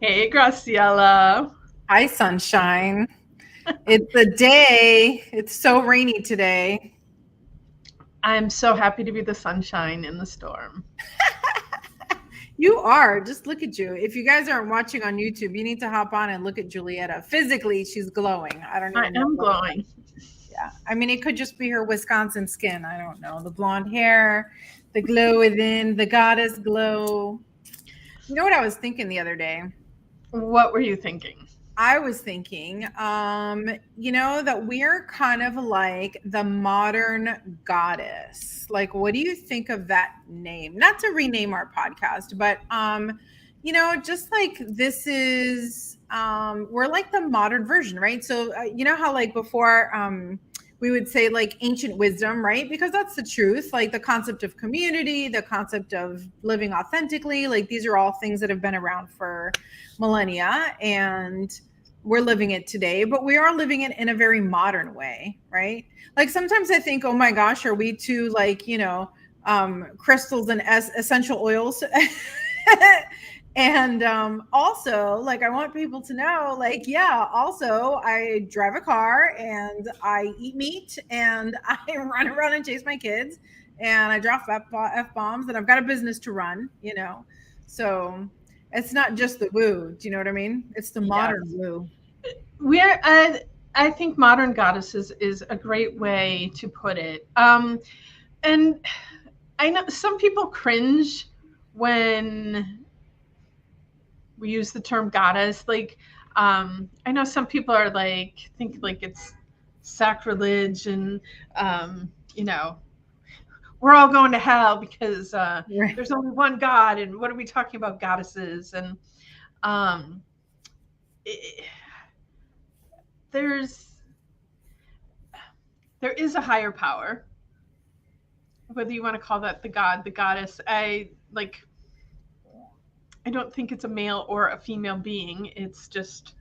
Hey, Graciela. Hi, sunshine. It's a day. It's so rainy today. I'm so happy to be the sunshine in the storm. You are. Just look at you. If you guys aren't watching on YouTube, you need to hop on and look at Julietta. Physically, she's glowing. I don't I even know am what. glowing. Yeah. I mean, it could just be her Wisconsin skin. I don't know. The blonde hair, the glow within, the goddess glow. You know what I was thinking the other day? What were you thinking? I was thinking, that we're kind of like the modern goddess. Like, what do you think of that name? Not to rename our podcast, but just like this is we're like the modern version, right? So you know how like before we would say like ancient wisdom, right? Because that's the truth. Like the concept of community, the concept of living authentically, like these are all things that have been around for millennia, and we're living it today, but we are living it in a very modern way, right? Like sometimes I think, oh my gosh, are we too like, crystals and essential oils? And also, like, I want people to know, like, yeah, also, I drive a car and I eat meat and I run around and chase my kids and I drop F bombs and I've got a business to run. So it's not just the woo. Do you know what I mean? It's the modern Yes. woo. We're, I think modern goddesses is a great way to put it. And I know some people cringe when we use the term goddess. Like, I know some people are like, think like it's sacrilege and, you know, we're all going to hell because Right. there's only one God, and what are we talking about goddesses? And um, it, there's there is a higher power, whether you want to call that the god, the goddess. I don't think it's a male or a female being. It's just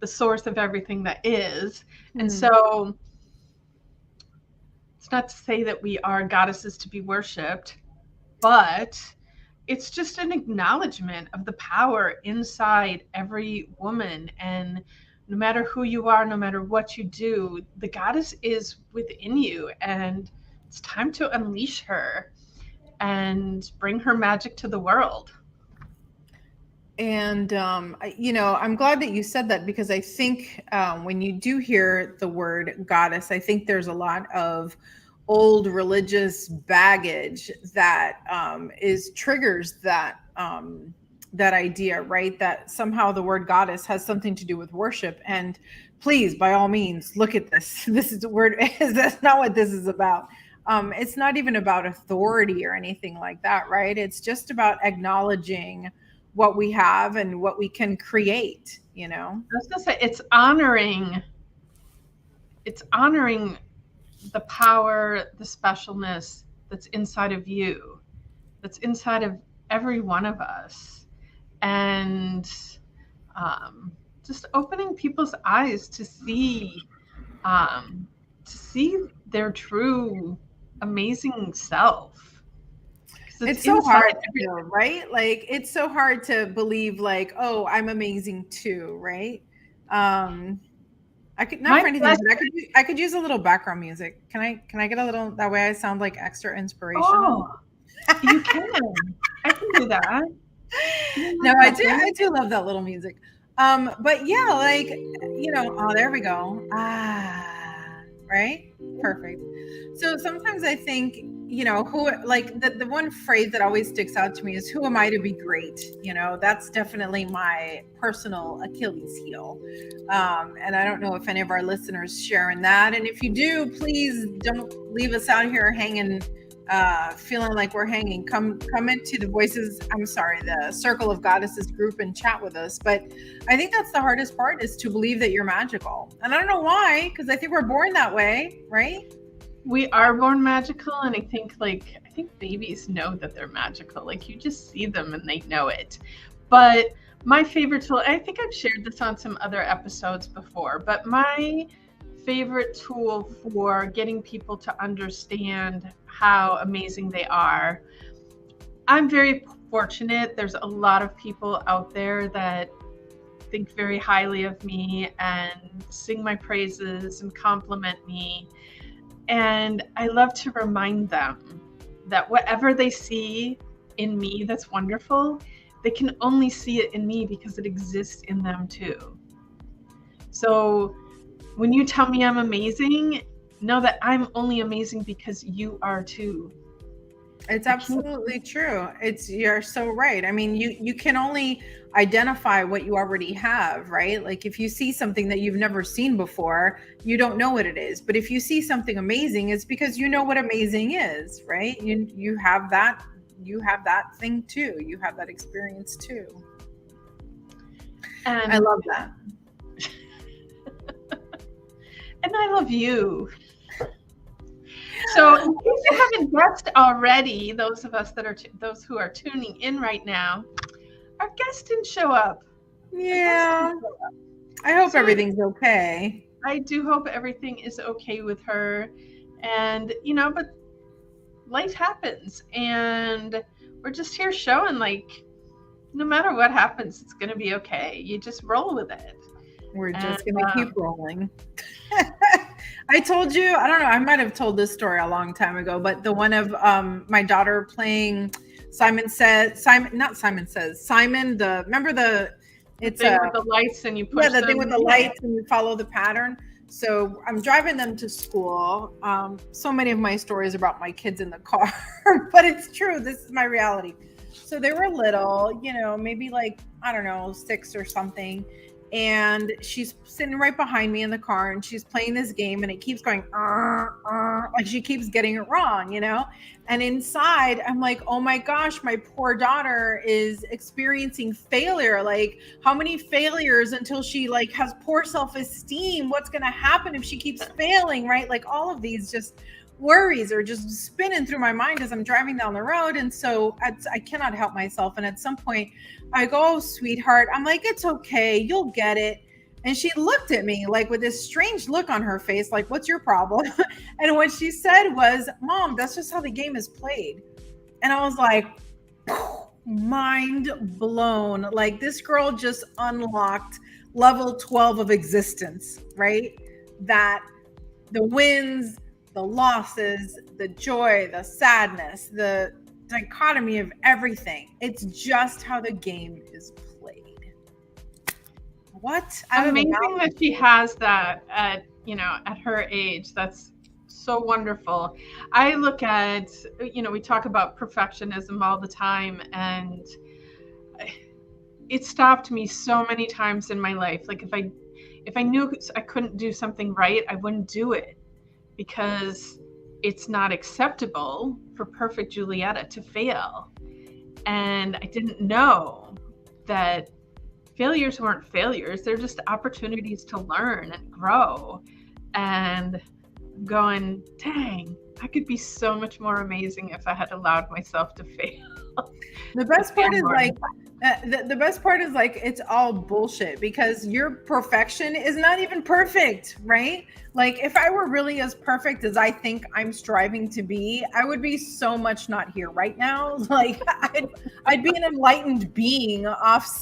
the source of everything that is. And Hmm. so it's not to say that we are goddesses to be worshipped, but it's just an acknowledgement of the power inside every woman. And no matter who you are, no matter what you do, the goddess is within you, and it's time to unleash her and bring her magic to the world. And I'm glad that you said that because I think when you do hear the word goddess, I think there's a lot of old religious baggage that is triggers that idea, right? That somehow the word goddess has something to do with worship. And please, by all means, look at this. This is the word. That's not what this is about. It's not even about authority or anything like that, right? It's just about acknowledging what we have and what we can create. I was gonna say it's honoring the power, the specialness that's inside of you, that's inside of every one of us, and um, just opening people's eyes um, to see their true amazing self, because it's It's so hard inside to know, right? Like it's so hard to believe like, oh, I'm amazing too, right? um I could, not my for anything, best. but I could use a little background music. Can I get a little, that way I sound like extra inspirational? Oh, you can. I can do that. Give me No, one I second. do love that little music. But yeah, like, oh, there we go. Right? Perfect. So sometimes I think, who, like, the one phrase that always sticks out to me is, who am I to be great? That's definitely my personal Achilles heel. And I don't know if any of our listeners share in that. And if you do, please don't leave us out here hanging, feeling like we're hanging. Come into the voices, I'm sorry, the Circle of Goddesses group, and chat with us. But I think that's the hardest part, is to believe that you're magical. And I don't know why, because I think we're born that way, right? We are born magical, and I think babies know that they're magical. Like, you just see them and they know it. But my favorite tool, I think I've shared this on some other episodes before, but my favorite tool for getting people to understand how amazing they are, I'm very fortunate. There's a lot of people out there that think very highly of me and sing my praises and compliment me. And I love to remind them that whatever they see in me that's wonderful, they can only see it in me because it exists in them too. So when you tell me I'm amazing, know that I'm only amazing because you are too. It's absolutely true. You're so right. I mean, you can only identify what you already have, right? Like if you see something that you've never seen before, you don't know what it is. But if you see something amazing, it's because you know what amazing is, right? You have that thing too. You have that experience too. I And love that. and I love you. So, in case you haven't guessed already, those of us that are those who are tuning in right now, our guest didn't show up. Yeah. I hope So everything's okay. I do hope everything is okay with her, and but life happens, and we're just here showing like no matter what happens, it's gonna be okay. You just roll with it. We're And just going to keep rolling. I told you, I don't know, I might have told this story a long time ago, but the one of my daughter playing not Simon Says, Simon, remember it's thing with the lights and you push the thing them. with the lights and you follow the pattern. So I'm driving them to school. So many of my stories about my kids in the car, but it's true. This is my reality. So they were little, maybe like, I don't know, 6 or something. And she's sitting right behind me in the car and she's playing this game and it keeps going, like she keeps getting it wrong, And inside, I'm like, oh my gosh, my poor daughter is experiencing failure. Like, how many failures until she like has poor self-esteem? What's going to happen if she keeps failing, right? Like all of these just worries are just spinning through my mind as I'm driving down the road. And so I cannot help myself. And at some point I go, oh, sweetheart, I'm like, it's okay. You'll get it. And she looked at me like with this strange look on her face, like, what's your problem? And what she said was, Mom, that's just how the game is played. And I was like, mind blown. Like this girl just unlocked level 12 of existence, right? That the wins, the losses, the joy, the sadness, the dichotomy of everything. It's just how the game is played. What? Amazing that she has that at her age. That's so wonderful. I look at, we talk about perfectionism all the time, and it stopped me so many times in my life. Like if I knew I couldn't do something right, I wouldn't do it, because it's not acceptable for perfect Julietta to fail. And I didn't know that failures weren't failures. They're just opportunities to learn and grow. And I'm going, dang, I could be so much more amazing if I had allowed myself to fail. The best part is like, the best part is like, it's all bullshit because your perfection is not even perfect, right? Like if I were really as perfect as I think I'm striving to be, I would be so much not here right now. Like I'd be an enlightened being off,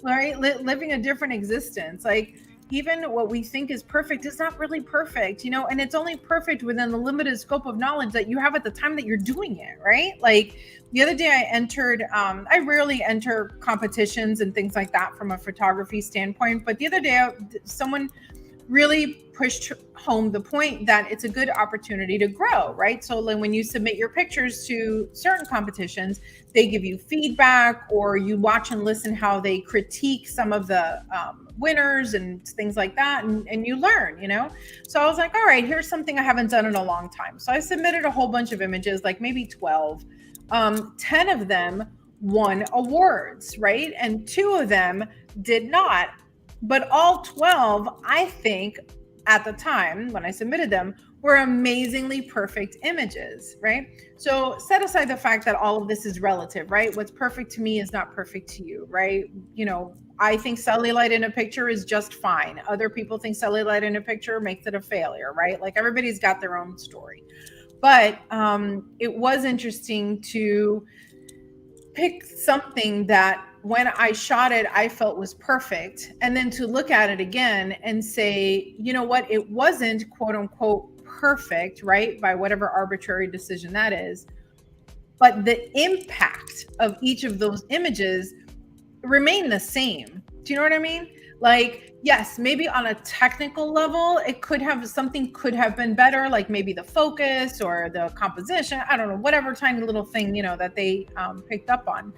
right? Living a different existence. Like even what we think is perfect is not really perfect, and it's only perfect within the limited scope of knowledge that you have at the time that you're doing it, right? Like the other day I entered, I rarely enter competitions and things like that from a photography standpoint, but the other day someone really pushed home the point that it's a good opportunity to grow, right? So when you submit your pictures to certain competitions, they give you feedback or you watch and listen how they critique some of the winners and things like that. And you learn, So I was like, all right, here's something I haven't done in a long time. So I submitted a whole bunch of images, like maybe 12. 10 of them won awards, right? And 2 of them did not. But all 12, I think, at the time when I submitted them, were amazingly perfect images, right? So set aside the fact that all of this is relative, right? What's perfect to me is not perfect to you, right? I think cellulite in a picture is just fine. Other people think cellulite in a picture makes it a failure, right? Like everybody's got their own story. But it was interesting to pick something that when I shot it, I felt was perfect. And then to look at it again and say, you know what, it wasn't quote unquote perfect, right? By whatever arbitrary decision that is. But the impact of each of those images remain the same. Do you know what I mean? Like, yes, maybe on a technical level, it could have something could have been better, like maybe the focus or the composition. I don't know, whatever tiny little thing, that they picked up on.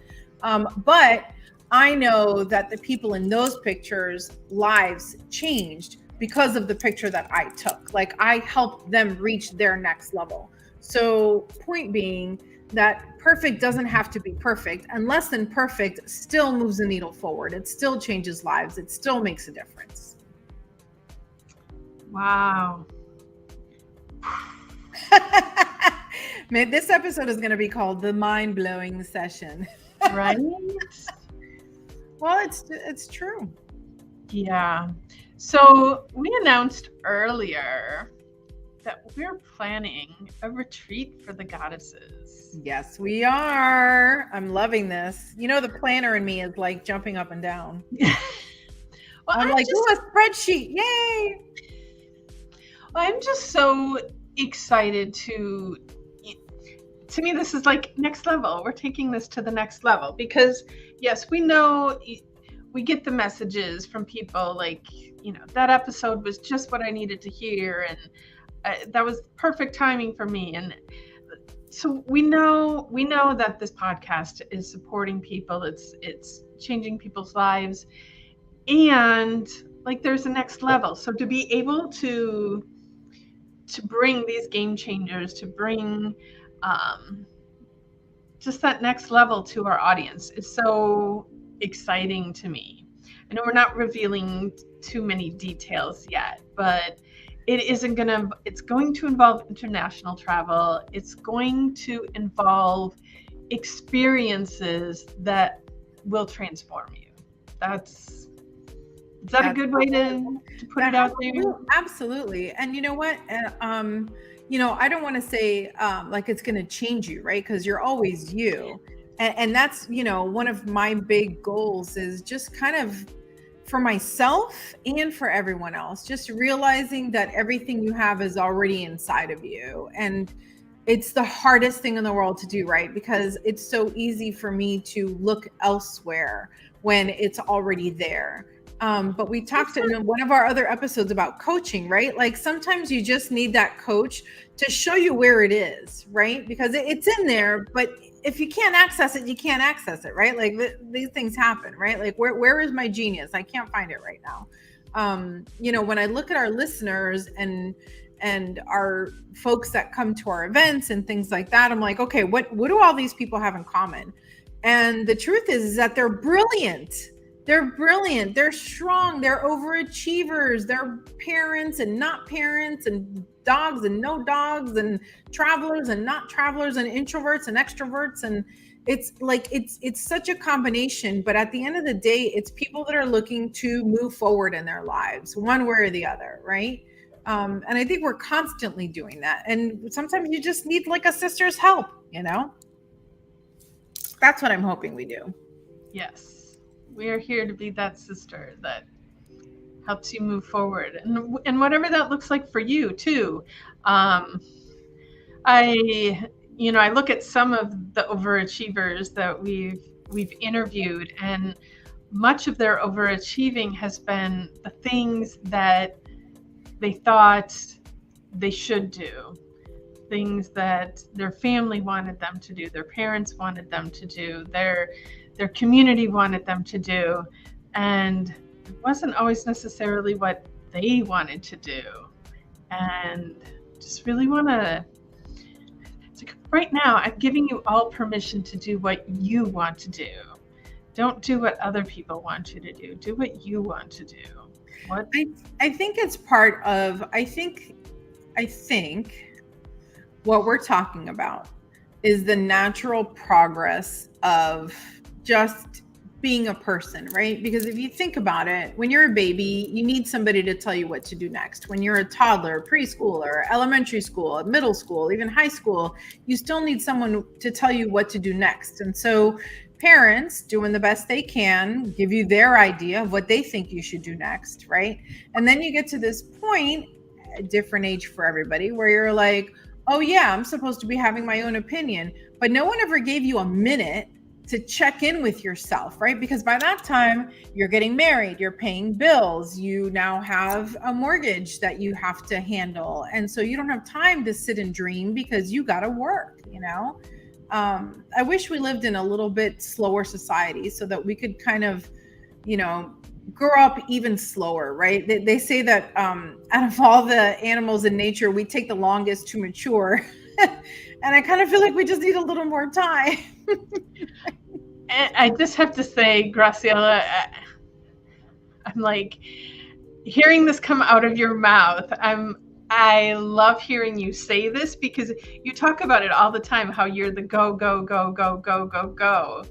But I know that the people in those pictures' lives changed because of the picture that I took. Like, I helped them reach their next level. So, point being, that perfect doesn't have to be perfect, and less than perfect still moves the needle forward. It still changes lives. It still makes a difference. Wow. Man, this episode is going to be called the mind-blowing session. Right? Well, it's true. Yeah. So we announced earlier that we're planning a retreat for the goddesses. Yes, we are. I'm loving this. The planner in me is like jumping up and down. Well, I'm like, a spreadsheet. Yay. I'm just so excited to me, this is like next level. We're taking this to the next level because yes, we know we get the messages from people like, that episode was just what I needed to hear. And that was perfect timing for me. And so we know that this podcast is supporting people. It's changing people's lives, and like there's a next level. So to be able to bring these game changers, to bring just that next level to our audience is so exciting to me. I know we're not revealing too many details yet, but it's going to involve international travel. It's going to involve experiences that will transform you. Is that a good way to put it out there? Absolutely. And you know what? I don't want to say like it's going to change you, right? Because you're always you. And that's, one of my big goals is just kind of for myself and for everyone else, just realizing that everything you have is already inside of you. And it's the hardest thing in the world to do, right? Because it's so easy for me to look elsewhere when it's already there. But we talked in one of our other episodes about coaching, right? Like sometimes you just need that coach to show you where it is, right? Because it's in there, but if you can't access it, you can't access it, right? Like these things happen, right? Like where is my genius? I can't find it right now. When I look at our listeners and our folks that come to our events and things like that, I'm like, okay, what do all these people have in common? And the truth is that they're brilliant. They're brilliant. They're strong. They're overachievers. They're parents and not parents, and dogs and no dogs, and travelers and not travelers, and introverts and extroverts. And it's like, it's such a combination. But at the end of the day, it's people that are looking to move forward in their lives, one way or the other, right? And I think we're constantly doing that. And sometimes you just need like a sister's help, That's what I'm hoping we do. Yes. We are here to be that sister that helps you move forward, and whatever that looks like for you too. I look at some of the overachievers that we've interviewed, and much of their overachieving has been the things that they thought they should do, things that their family wanted them to do, their parents wanted them to do, their community wanted them to do, and it wasn't always necessarily what they wanted to do. And just really want to, right now, I'm giving you all permission to do what you want to do. Don't do what other people want you to do. Do what you want to do. I think it's part of, I think what we're talking about is the natural progress of just being a person, right? Because if you think about it, when you're a baby, you need somebody to tell you what to do next. When you're a toddler, preschooler, elementary school, middle school, even high school, you still need someone to tell you what to do next. And so parents doing the best they can, give you their idea of what they think you should do next, right? And then you get to this point, a different age for everybody, where you're like, oh yeah, I'm supposed to be having my own opinion, but no one ever gave you a minute to check in with yourself, right? Because by that time, you're getting married, you're paying bills, you now have a mortgage that you have to handle. And so you don't have time to sit and dream because you got to work, you know? I wish we lived in a little bit slower society so that we could kind of, you know, grow up even slower, right? They say that out of all the animals in nature, we take the longest to mature. And I kind of feel like we just need a little more time. I just have to say, Graciela, I'm like, hearing this come out of your mouth, I love hearing you say this, because you talk about it all the time, how you're the go, go, go, go, go, go, go.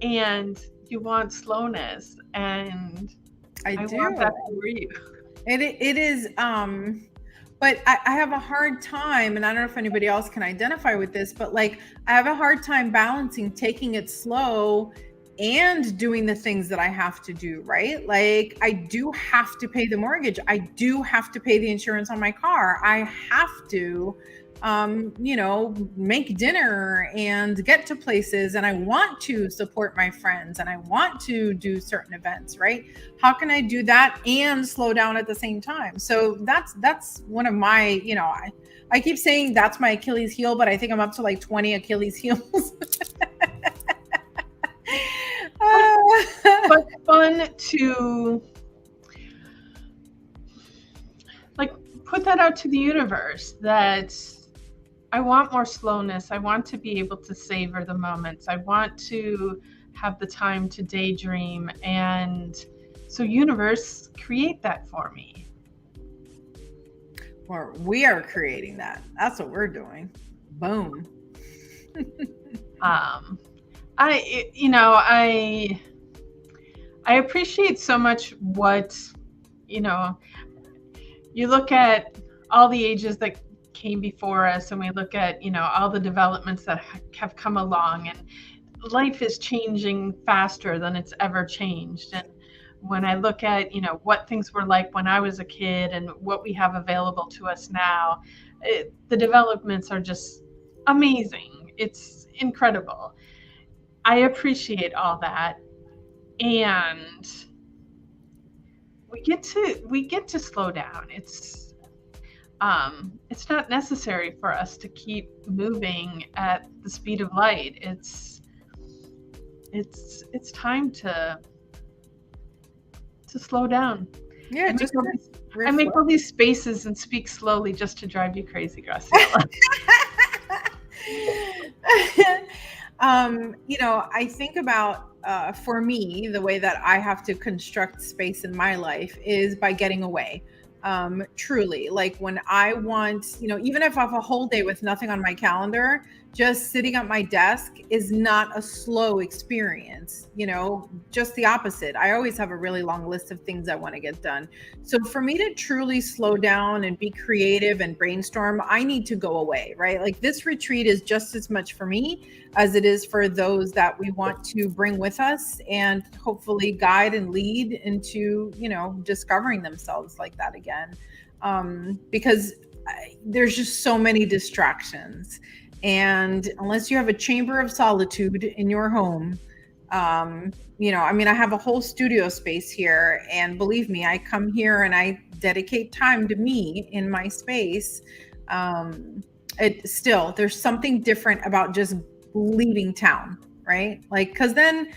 And you want slowness. And I do want that for you. It is, but I have a hard time, and I don't know if anybody else can identify with this, but like, I have a hard time balancing taking it slow and doing the things that I have to do, right? Like, I do have to pay the mortgage. I do have to pay the insurance on my car. I have to, you know, make dinner and get to places, and I want to support my friends, and I want to do certain events, right? How can I do that and slow down at the same time? So that's one of my, you know, I keep saying that's my Achilles heel, but I think I'm up to like 20 Achilles heels. But fun to like put that out to the universe, that I want more slowness. I want to be able to savor the moments. I want to have the time to daydream. And so, universe, create that for me. Or we are creating that. That's what we're doing. Boom. I appreciate so much what, you know, you look at all the ages that came before us, and we look at, you know, all the developments that have come along, and life is changing faster than it's ever changed. And when I look at, you know, what things were like when I was a kid and what we have available to us now, the developments are just amazing. It's incredible. I appreciate all that. And we get to slow down. It's not necessary for us to keep moving at the speed of light. It's time to slow down. Yeah, I make all these spaces and speak slowly just to drive you crazy, Graciela. You know, I think about, for me, the way that I have to construct space in my life is by getting away. Truly, like when I want, you know, even if I have a whole day with nothing on my calendar, just sitting at my desk is not a slow experience, you know, just the opposite. I always have a really long list of things I want to get done. So for me to truly slow down and be creative and brainstorm, I need to go away, right? Like this retreat is just as much for me as it is for those that we want to bring with us and hopefully guide and lead into, you know, discovering themselves like that again. Because there's just so many distractions. And unless you have a chamber of solitude in your home, you know, I mean, I have a whole studio space here, and believe me, I come here and I dedicate time to me in my space. There's something different about just leaving town, right? Like, because then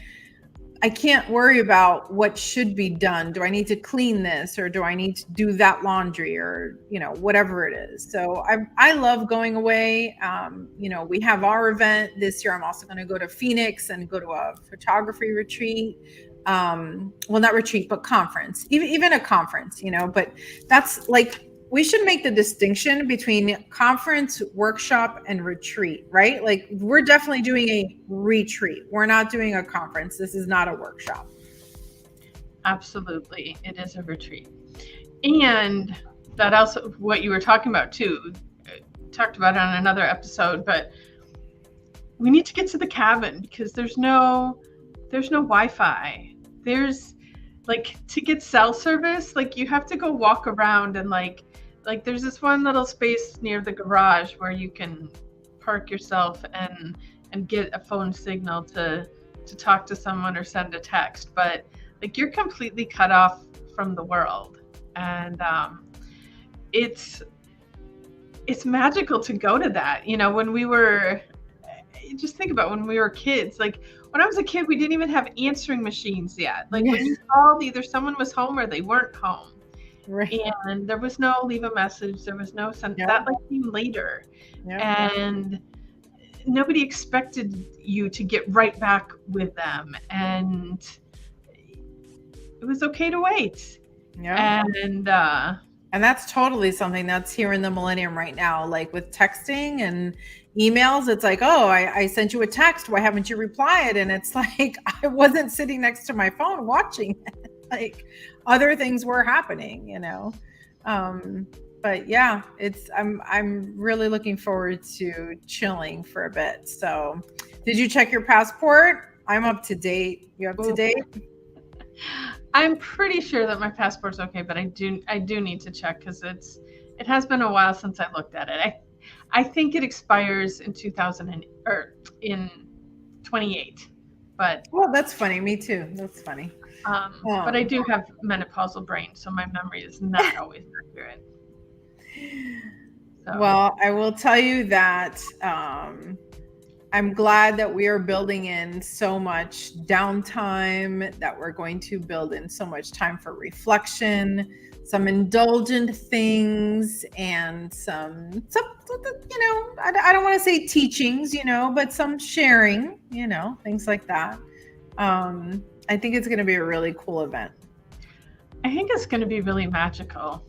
I can't worry about what should be done. Do I need to clean this, or do I need to do that laundry, or, you know, whatever it is. So I love going away. You know, we have our event this year. I'm also going to go to Phoenix and go to a photography retreat. Well, not retreat, but conference, even a conference, you know, but that's like, we should make the distinction between conference, workshop, and retreat, right? Like we're definitely doing a retreat. We're not doing a conference. This is not a workshop. Absolutely. It is a retreat. And that also, what you were talking about too, talked about it on another episode, but we need to get to the cabin, because there's no there's no Wi-Fi. There's like to get cell service, like you have to go walk around and like there's this one little space near the garage where you can park yourself and get a phone signal to talk to someone or send a text, but like you're completely cut off from the world. And it's it's magical to go to that. You know, when we were, just think about when we were kids, like when I was a kid, we didn't even have answering machines yet. Like when you called, either someone was home or they weren't home. Right. And there was no leave a message. There was no send. Yep. That like came later. Yep. And nobody expected you to get right back with them. And it was okay to wait. Yeah. And that's totally something that's here in the millennium right now. Like with texting and emails, it's like, oh, I sent you a text. Why haven't you replied? And it's like, I wasn't sitting next to my phone watching it. Like other things were happening, you know? But yeah, I'm really looking forward to chilling for a bit. So did you check your passport? I'm up to date. You up to date? I'm pretty sure that my passport's okay, but I do need to check because it has been a while since I looked at it. I think it expires in 2000 or in 28. But well, that's funny. Me too. That's funny. But I do have menopausal brain, so my memory is not always accurate. So. Well, I will tell you that I'm glad that we are building in so much downtime, that we're going to build in so much time for reflection, some indulgent things, and some you know, I don't want to say teachings, you know, but some sharing, you know, things like that. I think it's going to be a really cool event. I think it's going to be really magical.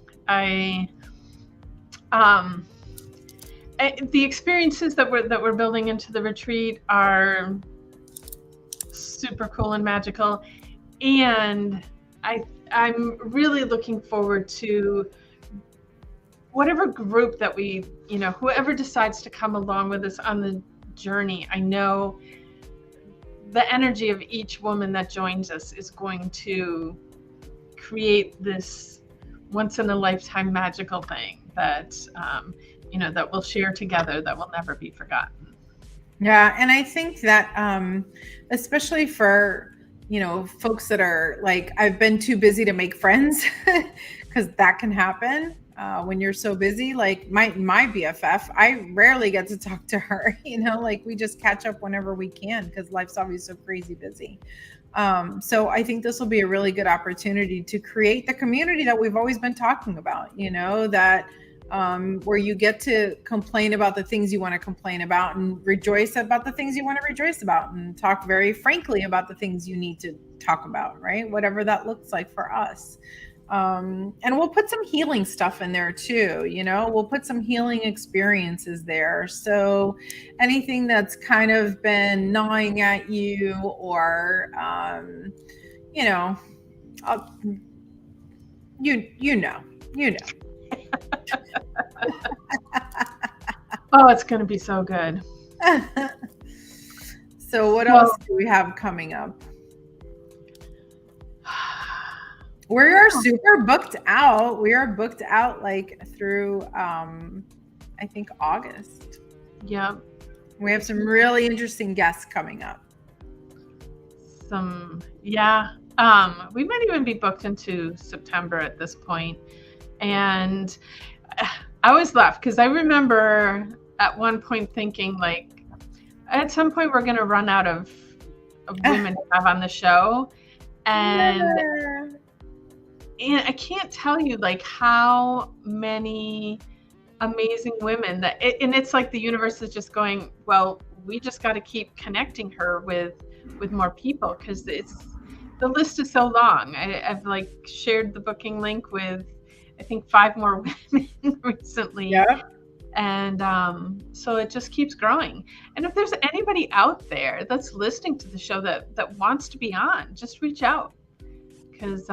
The experiences that we're building into the retreat are super cool and magical, and I'm really looking forward to whatever group that we, you know, whoever decides to come along with us on the journey. I know the energy of each woman that joins us is going to create this once in a lifetime magical thing that you know, that we'll share together, that will never be forgotten. Yeah, and I think that especially for, you know, folks that are like, I've been too busy to make friends, because that can happen when you're so busy. Like my BFF, I rarely get to talk to her, you know, like we just catch up whenever we can because life's always so crazy busy. So I think this will be a really good opportunity to create the community that we've always been talking about, you know, that where you get to complain about the things you want to complain about and rejoice about the things you want to rejoice about, and talk very frankly about the things you need to talk about, right? Whatever that looks like for us. And we'll put some healing stuff in there too, you know, we'll put some healing experiences there. So anything that's kind of been gnawing at you, or, you know, you know. Oh, it's going to be so good. So what else do we have coming up? We are super booked out. We are booked out like through, I think August. Yeah. We have some really interesting guests coming up. Yeah. We might even be booked into September at this point. And I always laugh because I remember at one point thinking, like, at some point we're going to run out of women to have on the show. And I can't tell you like how many amazing women that and it's like the universe is just going, well, we just got to keep connecting her with more people, because the list is so long. I've like shared the booking link with I think 5 more women recently. Yeah. And so it just keeps growing. And if there's anybody out there that's listening to the show that wants to be on, just reach out. Because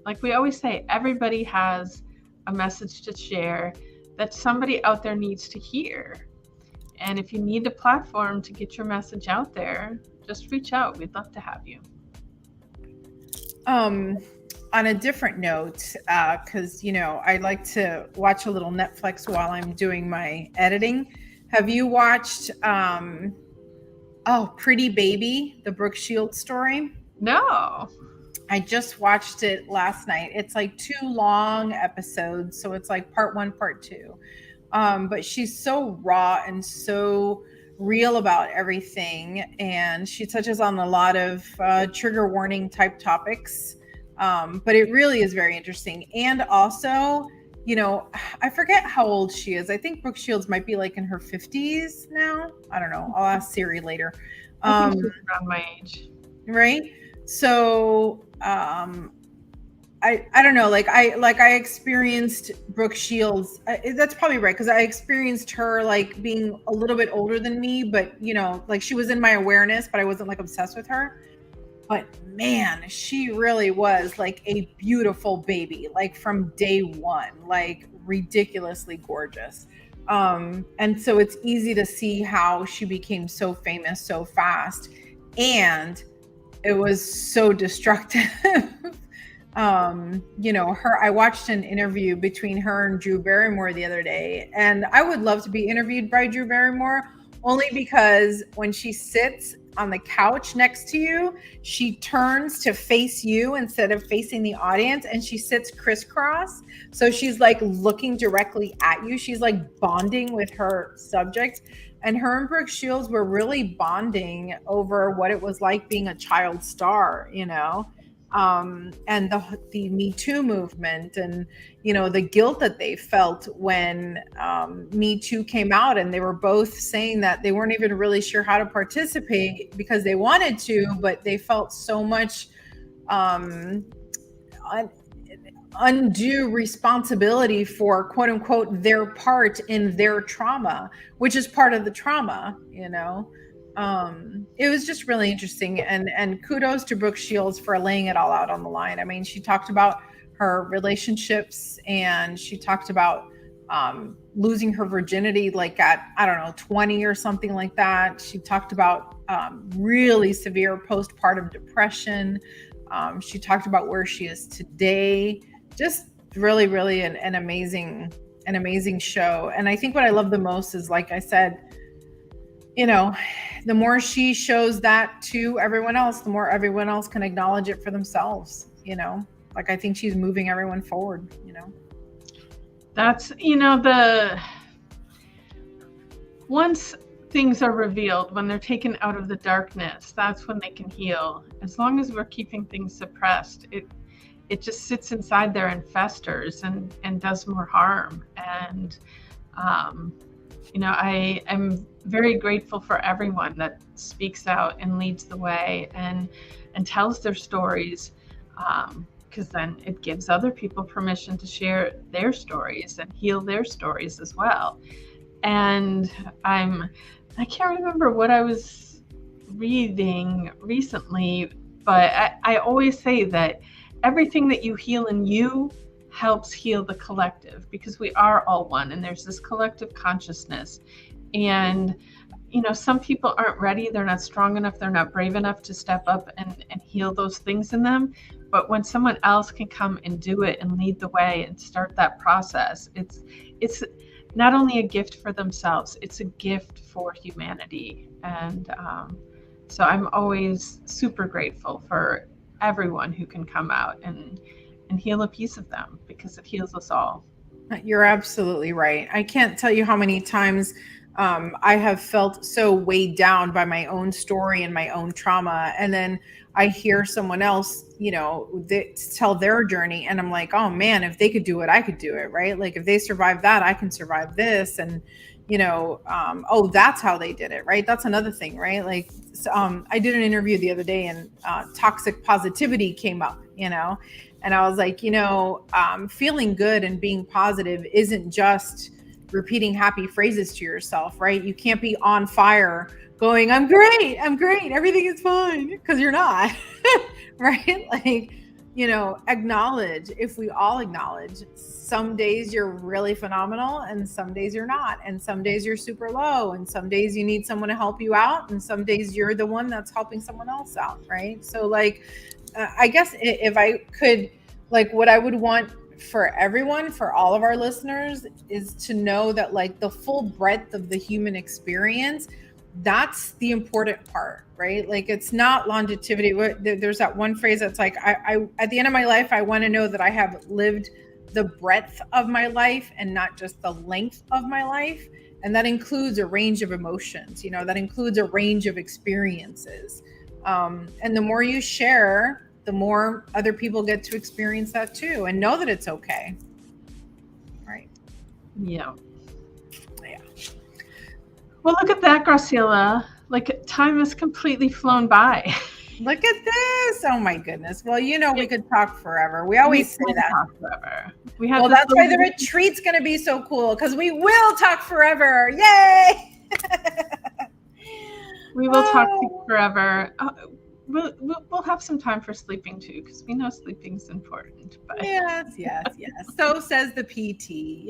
like we always say, everybody has a message to share that somebody out there needs to hear. And if you need a platform to get your message out there, just reach out. We'd love to have you. On a different note, because I like to watch a little Netflix while I'm doing my editing. Have you watched Pretty Baby, the Brooke Shields story? No. I just watched it last night. It's like 2 long episodes, so it's like part one, part two. But she's so raw and so real about everything, and she touches on a lot of trigger warning type topics. But it really is very interesting. And also, I forget how old she is. I think Brooke Shields might be like in her 50s now. I don't know. I'll ask Siri later. I think she's around my age. Right? So I don't know, like I experienced Brooke Shields. That's probably right, because I experienced her like being a little bit older than me, but like she was in my awareness, but I wasn't like obsessed with her. But man, she really was like a beautiful baby, like from day one, like ridiculously gorgeous. And so it's easy to see how she became so famous so fast, and it was so destructive. I watched an interview between her and Drew Barrymore the other day, and I would love to be interviewed by Drew Barrymore, only because when she sits on the couch next to you, she turns to face you instead of facing the audience, and she sits crisscross. So she's like looking directly at you. She's like bonding with her subject. And her and Brooke Shields were really bonding over what it was like being a child star, and the Me Too movement, and the guilt that they felt when Me Too came out, and they were both saying that they weren't even really sure how to participate because they wanted to, but they felt so much undue responsibility for quote unquote their part in their trauma, which is part of the trauma. It was just really interesting, and kudos to Brooke Shields for laying it all out on the line. I mean, she talked about her relationships, and she talked about losing her virginity like at, I don't know, 20 or something like that. She talked about really severe postpartum depression. She talked about where she is today. Just really, really an amazing show. And I think what I love the most is, like I said, the more she shows that to everyone else, the more everyone else can acknowledge it for themselves. Like I think she's moving everyone forward. That's once things are revealed, when they're taken out of the darkness, that's when they can heal. As long as we're keeping things suppressed, it just sits inside there and festers and does more harm. And I am very grateful for everyone that speaks out and leads the way and tells their stories, because then it gives other people permission to share their stories and heal their stories as well. And I can't remember what I was reading recently, but I always say that everything that you heal in you helps heal the collective, because we are all one, and there's this collective consciousness. And some people aren't ready, they're not strong enough, they're not brave enough to step up and heal those things in them. But when someone else can come and do it and lead the way and start that process, it's not only a gift for themselves, it's a gift for humanity. And so I'm always super grateful for everyone who can come out and heal a piece of them, because it heals us all. You're absolutely right. I can't tell you how many times I have felt so weighed down by my own story and my own trauma. And then I hear someone else, tell their journey, and I'm like, oh man, if they could do it, I could do it, right? Like if they survived that, I can survive this. And, oh, that's how they did it, right? That's another thing, right? Like, I did an interview the other day, and toxic positivity came up, and I was like, feeling good and being positive isn't just repeating happy phrases to yourself, right? You can't be on fire going, I'm great, everything is fine, because you're not, right? Like acknowledge, if we all acknowledge, some days you're really phenomenal and some days you're not. And some days you're super low and some days you need someone to help you out. And some days you're the one that's helping someone else out. Right. So like, I guess if I could, like what I would want for everyone, for all of our listeners, is to know that like the full breadth of the human experience, that's the important part, right? Like it's not longevity. There's that one phrase that's like, I at the end of my life, I want to know that I have lived the breadth of my life and not just the length of my life. And that includes a range of emotions, that includes a range of experiences. And the more you share, the more other people get to experience that too, and know that it's okay. Right. Yeah. Yeah. Well, look at that, Graciela. Like time has completely flown by. Look at this. Oh my goodness. Well, we could talk forever. We always say that. Talk forever. Well, that's why the retreat's going to be so cool, because we will talk forever. Yay! We will talk forever. We'll have some time for sleeping too, because we know sleeping's important. But yes. So says the PT.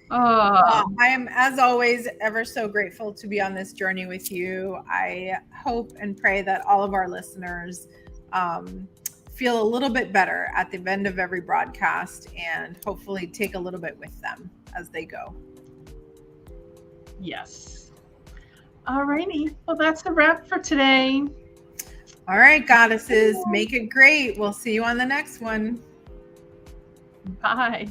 I am, as always, ever so grateful to be on this journey with you. I hope and pray that all of our listeners feel a little bit better at the end of every broadcast, and hopefully take a little bit with them as they go. Yes. All righty. Well, that's a wrap for today. All right, goddesses, make it great. We'll see you on the next one. Bye.